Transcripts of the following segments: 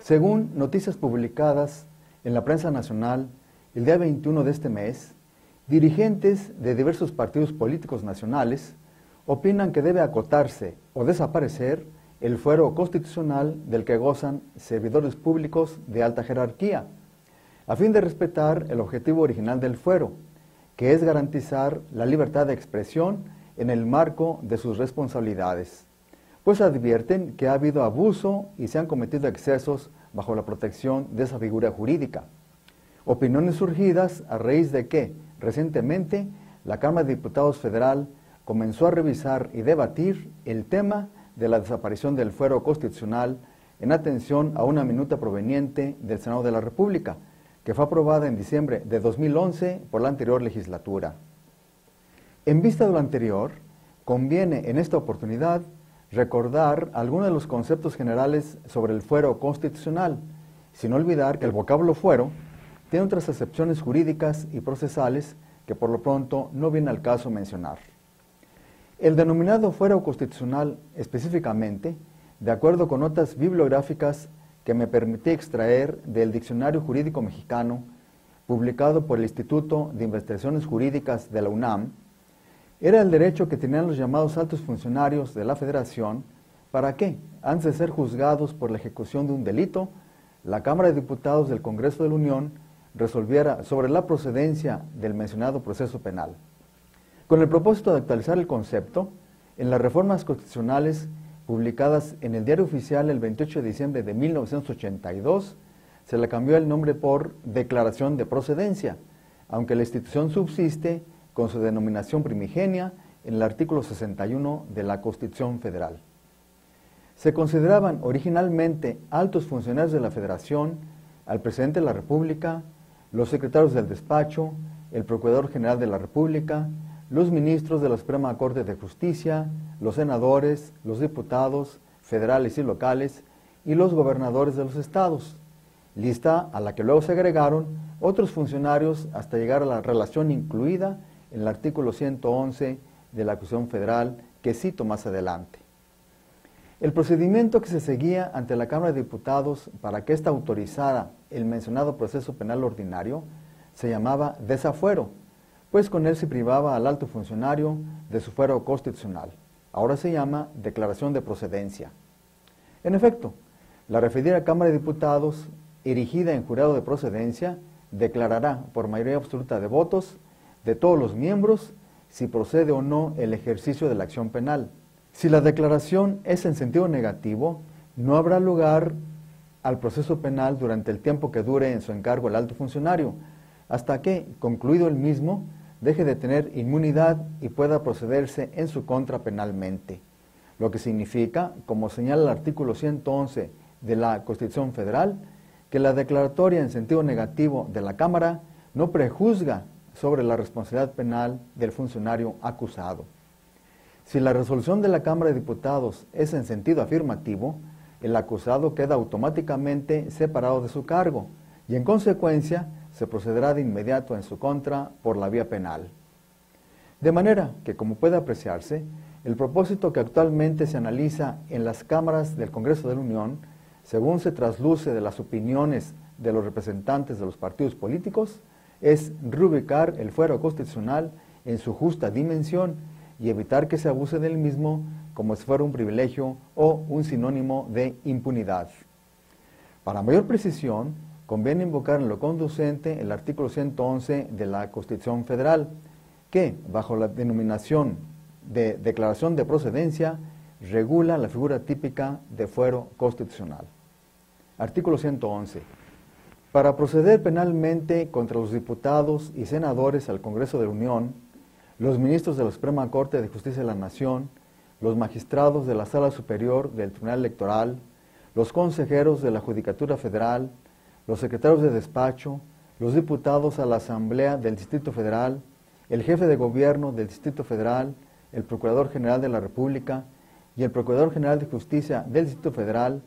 Según noticias publicadas en la prensa nacional el día 21 de este mes, dirigentes de diversos partidos políticos nacionales opinan que debe acotarse o desaparecer el fuero constitucional del que gozan servidores públicos de alta jerarquía, a fin de respetar el objetivo original del fuero, que es garantizar la libertad de expresión en el marco de sus responsabilidades, pues advierten que ha habido abuso y se han cometido excesos bajo la protección de esa figura jurídica. Opiniones surgidas a raíz de que, recientemente, la Cámara de Diputados Federal comenzó a revisar y debatir el tema de la desaparición del fuero constitucional en atención a una minuta proveniente del Senado de la República, que fue aprobada en diciembre de 2011 por la anterior legislatura. En vista de lo anterior, conviene en esta oportunidad recordar algunos de los conceptos generales sobre el fuero constitucional, sin olvidar que el vocablo fuero tiene otras acepciones jurídicas y procesales que por lo pronto no viene al caso mencionar. El denominado fuero constitucional específicamente, de acuerdo con notas bibliográficas que me permití extraer del Diccionario Jurídico Mexicano, publicado por el Instituto de Investigaciones Jurídicas de la UNAM, era el derecho que tenían los llamados altos funcionarios de la Federación para que, antes de ser juzgados por la ejecución de un delito, la Cámara de Diputados del Congreso de la Unión resolviera sobre la procedencia del mencionado proceso penal. Con el propósito de actualizar el concepto, en las reformas constitucionales publicadas en el Diario Oficial el 28 de diciembre de 1982, se le cambió el nombre por Declaración de Procedencia, aunque la institución subsiste con su denominación primigenia en el artículo 61 de la Constitución Federal. Se consideraban originalmente altos funcionarios de la Federación al presidente de la República, los secretarios del despacho, el Procurador General de la República, los ministros de la Suprema Corte de Justicia, los senadores, los diputados federales y locales y los gobernadores de los estados, lista a la que luego se agregaron otros funcionarios hasta llegar a la relación incluida en el artículo 111 de la Constitución Federal, que cito más adelante. El procedimiento que se seguía ante la Cámara de Diputados para que ésta autorizara el mencionado proceso penal ordinario se llamaba desafuero, pues con él se privaba al alto funcionario de su fuero constitucional. Ahora se llama declaración de procedencia. En efecto, la referida Cámara de Diputados, erigida en jurado de procedencia, declarará por mayoría absoluta de votos de todos los miembros si procede o no el ejercicio de la acción penal. Si la declaración es en sentido negativo, no habrá lugar al proceso penal durante el tiempo que dure en su encargo el alto funcionario, hasta que, concluido el mismo, deje de tener inmunidad y pueda procederse en su contra penalmente, lo que significa, como señala el artículo 111 de la Constitución Federal, que la declaratoria en sentido negativo de la Cámara no prejuzga sobre la responsabilidad penal del funcionario acusado. Si la resolución de la Cámara de Diputados es en sentido afirmativo, el acusado queda automáticamente separado de su cargo y en consecuencia se procederá de inmediato en su contra por la vía penal. De manera que, como puede apreciarse, el propósito que actualmente se analiza en las cámaras del Congreso de la Unión, según se trasluce de las opiniones de los representantes de los partidos políticos, es reubicar el fuero constitucional en su justa dimensión y evitar que se abuse del mismo como si fuera un privilegio o un sinónimo de impunidad. Para mayor precisión, conviene invocar en lo conducente el artículo 111 de la Constitución Federal, que, bajo la denominación de declaración de procedencia, regula la figura típica de fuero constitucional. Artículo 111. Para proceder penalmente contra los diputados y senadores al Congreso de la Unión, los ministros de la Suprema Corte de Justicia de la Nación, los magistrados de la Sala Superior del Tribunal Electoral, los consejeros de la Judicatura Federal, los secretarios de despacho, los diputados a la Asamblea del Distrito Federal, el jefe de gobierno del Distrito Federal, el Procurador General de la República y el Procurador General de Justicia del Distrito Federal,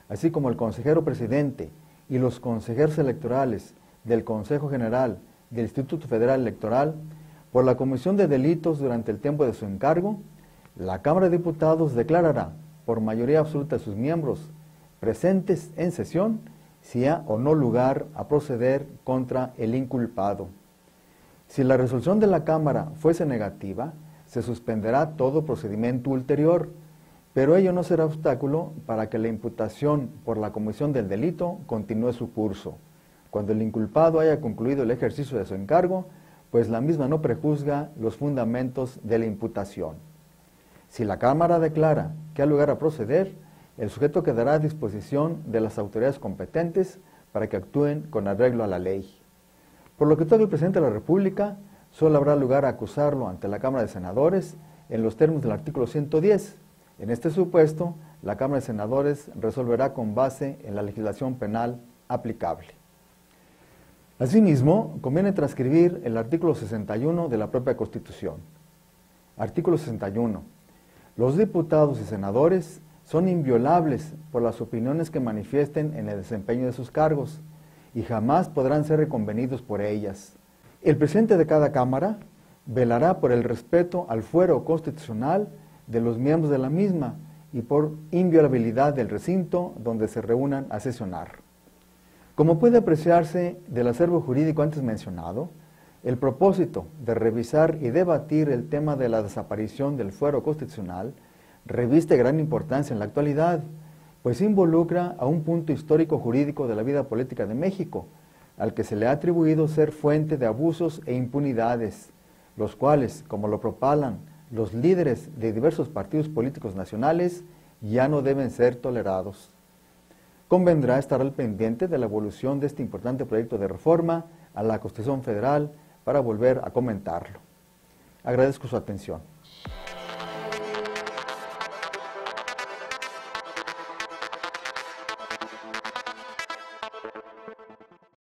así como el consejero presidente y los consejeros electorales del Consejo General del Instituto Federal Electoral, por la comisión de delitos durante el tiempo de su encargo, la Cámara de Diputados declarará por mayoría absoluta de sus miembros presentes en sesión si ha o no lugar a proceder contra el inculpado. Si la resolución de la Cámara fuese negativa, se suspenderá todo procedimiento ulterior, pero ello no será obstáculo para que la imputación por la comisión del delito continúe su curso, cuando el inculpado haya concluido el ejercicio de su encargo, pues la misma no prejuzga los fundamentos de la imputación. Si la Cámara declara que ha lugar a proceder, el sujeto quedará a disposición de las autoridades competentes para que actúen con arreglo a la ley. Por lo que todo el presidente de la República, solo habrá lugar a acusarlo ante la Cámara de Senadores en los términos del artículo 110. En este supuesto, la Cámara de Senadores resolverá con base en la legislación penal aplicable. Asimismo, conviene transcribir el artículo 61 de la propia Constitución. Artículo 61. Los diputados y senadores son inviolables por las opiniones que manifiesten en el desempeño de sus cargos y jamás podrán ser reconvenidos por ellas. El presidente de cada Cámara velará por el respeto al fuero constitucional de los miembros de la misma y por inviolabilidad del recinto donde se reúnan a sesionar. Como puede apreciarse del acervo jurídico antes mencionado, el propósito de revisar y debatir el tema de la desaparición del fuero constitucional reviste gran importancia en la actualidad, pues involucra a un punto histórico jurídico de la vida política de México, al que se le ha atribuido ser fuente de abusos e impunidades, los cuales, como lo propalan los líderes de diversos partidos políticos nacionales, ya no deben ser tolerados. Convendrá estar al pendiente de la evolución de este importante proyecto de reforma a la Constitución Federal para volver a comentarlo. Agradezco su atención.